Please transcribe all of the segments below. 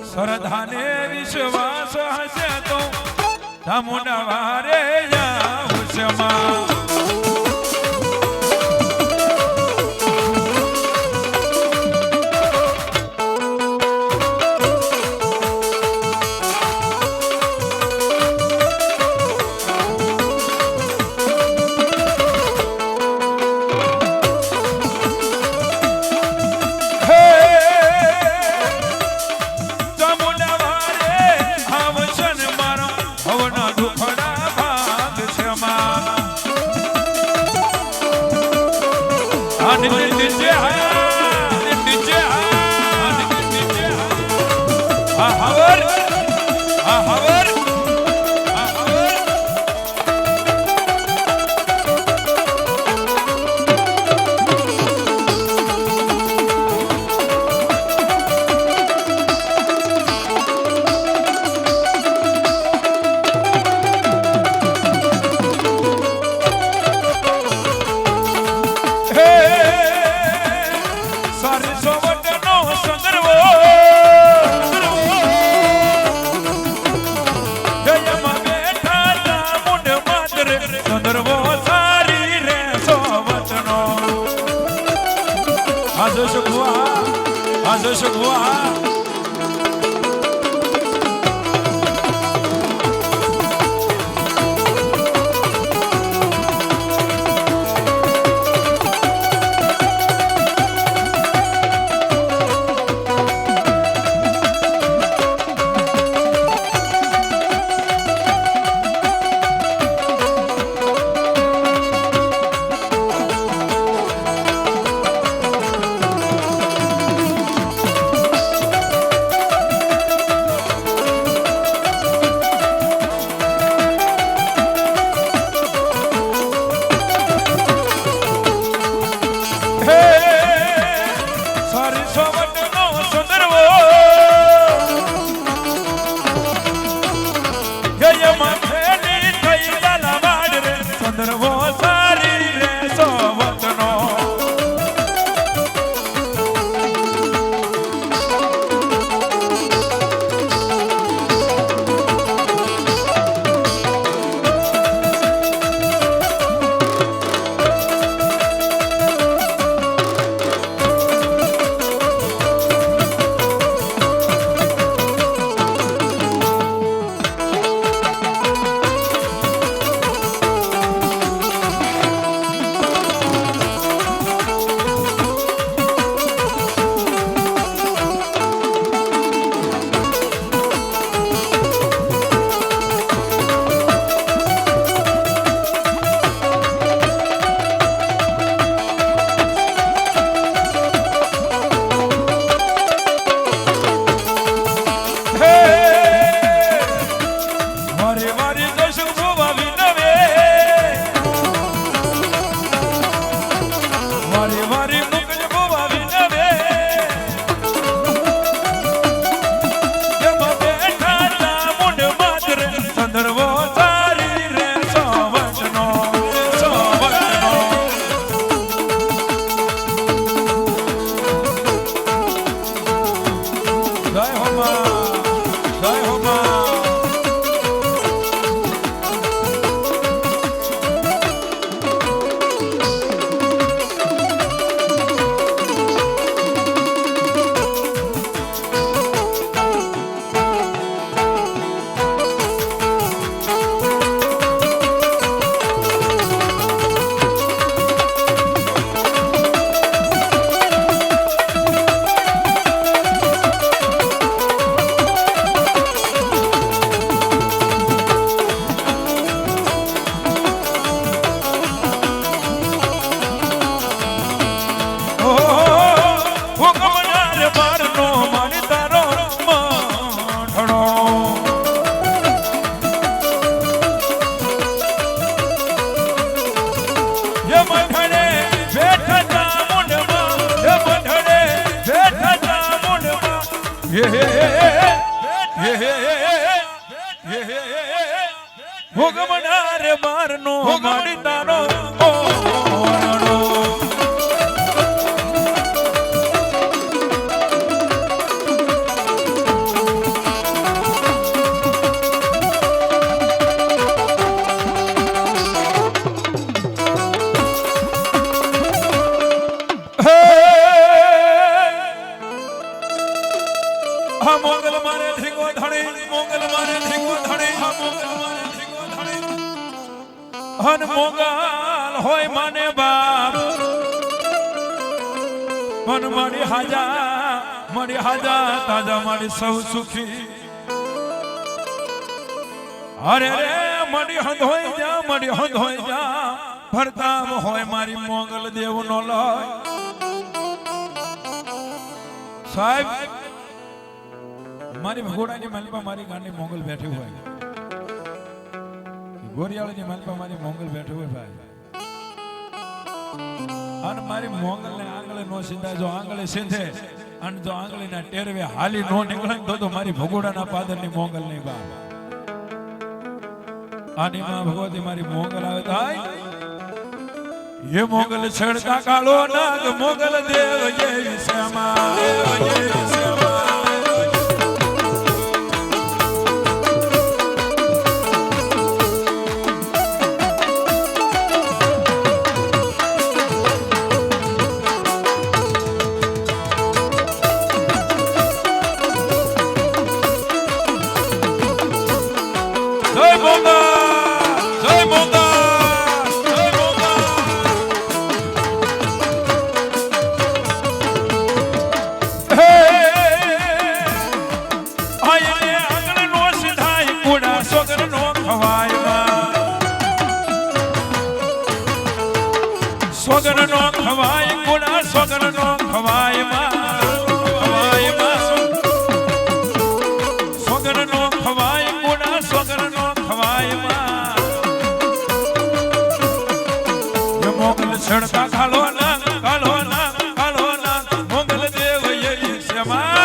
શ્રદ્ધાને વિશ્વાસ હશે તો તમુના વારે આવશમાં ભોગવનાર મારનો મારી તારો હા મોગલ મારે ધીંગો ધણી મોગલ મારે ધીંગો ધણી હા મોગલ મારે ધીંગો ધણી હન મોગલ હોય માને બાપ મન મારી હાજા તાજા મારી સૌ સુખી અરે રે મડી હંધ હોય જા ભરતામ હોય મારી મોગલ દેવ નો લય સાહેબ મારી ભગોડાની માલપા મારી ગાંડી મોગલ બેઠી હોય ગોરિયાળની માલપા મારી મોગલ બેઠી હોય ભાઈ અને મારી મોગલ ને આંગળે નો સીધા જો આંગળે સીધે અને જો આંગળી ના ટેરવે હાલી નો નીકળે તો મારી ભગોડાના પાદર ની મોગલ નહીં બા આની માં ભગવતી મારી મોગલ આવે થાય ये मोगल छड़ता कालो नाग मोगल देव जय श्यामा जय मोगल जय मोगल સોગન નો ખવાય ગુણા સોગન નો ખવાય સોગન નો ખવાય ગુણા સોગન નો ખવાય મોગલ છડતા ખાલો ના મોગલ દેવ યે શ્યામા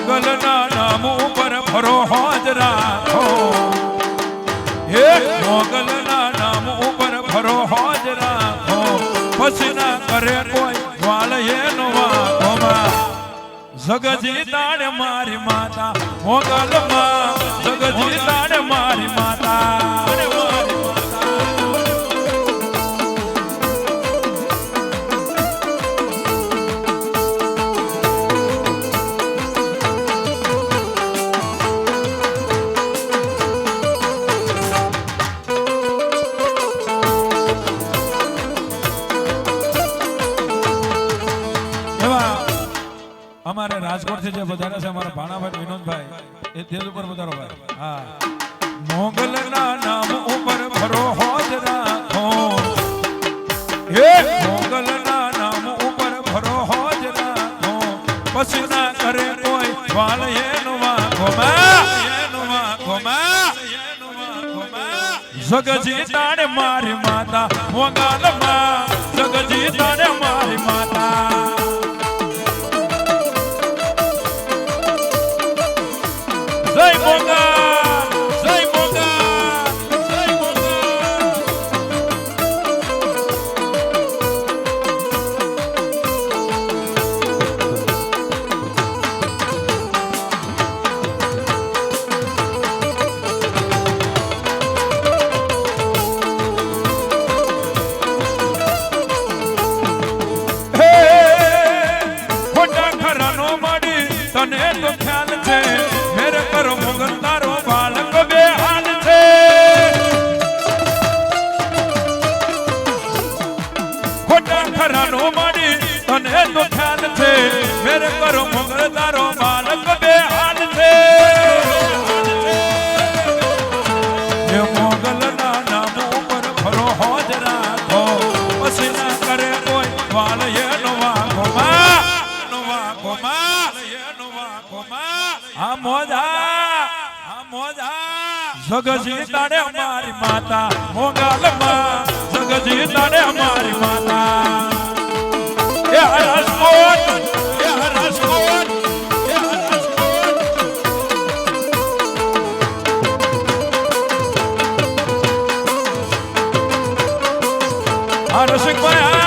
મોગલ ના નામ ઉપર ભરો હોજ રાખો હે મોગલ ના નામ ઉપર ભરો હોજ રાખો પછી ના કરે કોઈ વાલ એનો વાકોમાં જગજી તાણે મારી માતા મોગલ માં જગજી તાણે મારી માતા हमारे राजकोट से जो बजारा से हमारा भाना भाई विनोद भाई ये तेज ऊपर बजारो भाई हाँ मोगल ना नाम ऊपर भरो होज राखो ये मोगल ना नाम ऊपर भरो होज राखो पसीना करे कोई वाल ये नुमा घुमा जगजी ताने मारी माता मोगल माँ जगजी ताने मारी माता जय मोगल जय मोगल जय मोगल हे खोटा खरानो माडी तने तो ख्याल छे मेरे करो मोगल तारो बालक बेहाल छे खोटा खरानो माडी तने तो ख्याल छे मेरे करो मोगल तारो बालक बेहाल छे ये मोगल ना नाम ऊपर भरो होज राखो पसीना करे कोई वाल ये नवा घुमा आ मोजा જગજી તારે અમારી માતા મોગલમાં જગજી તારે અમારી માતા એ રાજકોટ એ રાજકોટ એ રાજકોટ આ રસિકભાઈ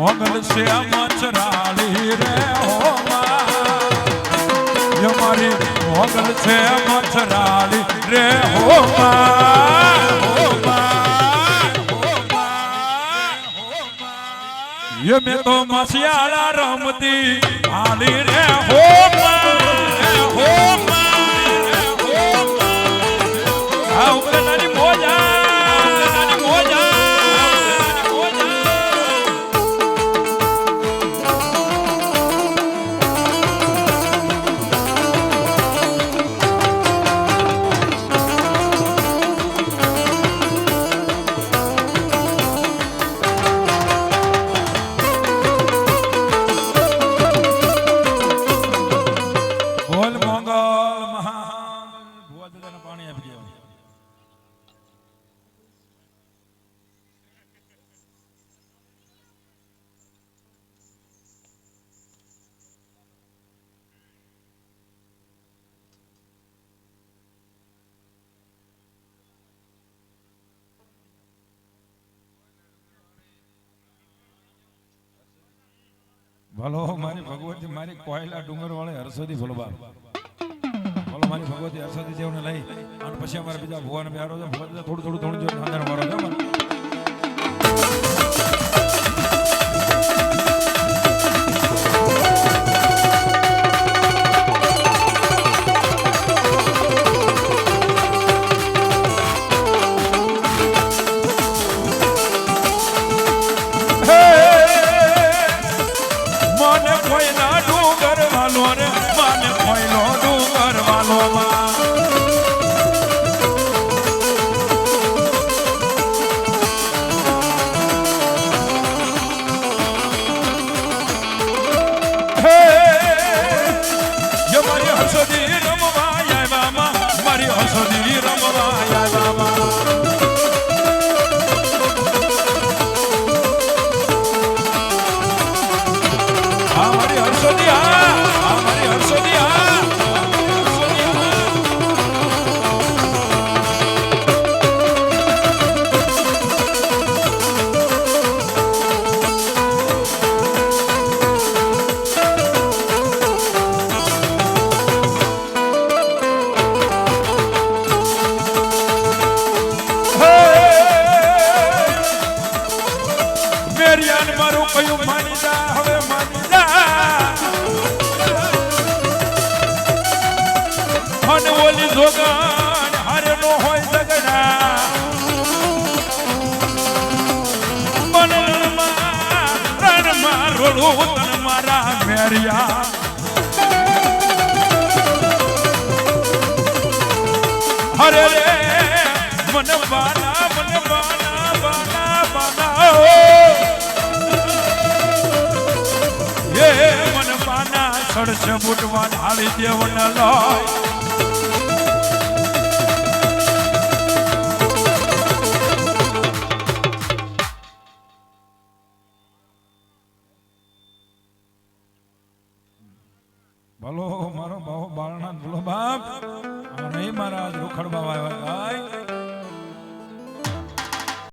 મોગલ છે મચરાળી રે હો મારી મોગલ છે મચરાળી રે હો ये में तो मसियाला रमती आली रे हो नानी मोजा ભલો મારી ભગવતી મારી કોયલા ડુંગર વાળે હરસોદી ભલવા ભલો મારી ભગવતી હરસોદી જેવને લઈ અને પછી અમારા બીજા ભુવન બિહારો છે થોડું જો અંદર મારો છે જોગણ હારે નો હોય ઝગડા રણમાં રોડું તન મારા મેરિયા હરે રે મન બાના એ મન બાના સડસ બુટવા ઢાળી દેવન લોય ભલો મારો બાળનાથ ભલો બાપ નહીં મારા રોખડ બાબા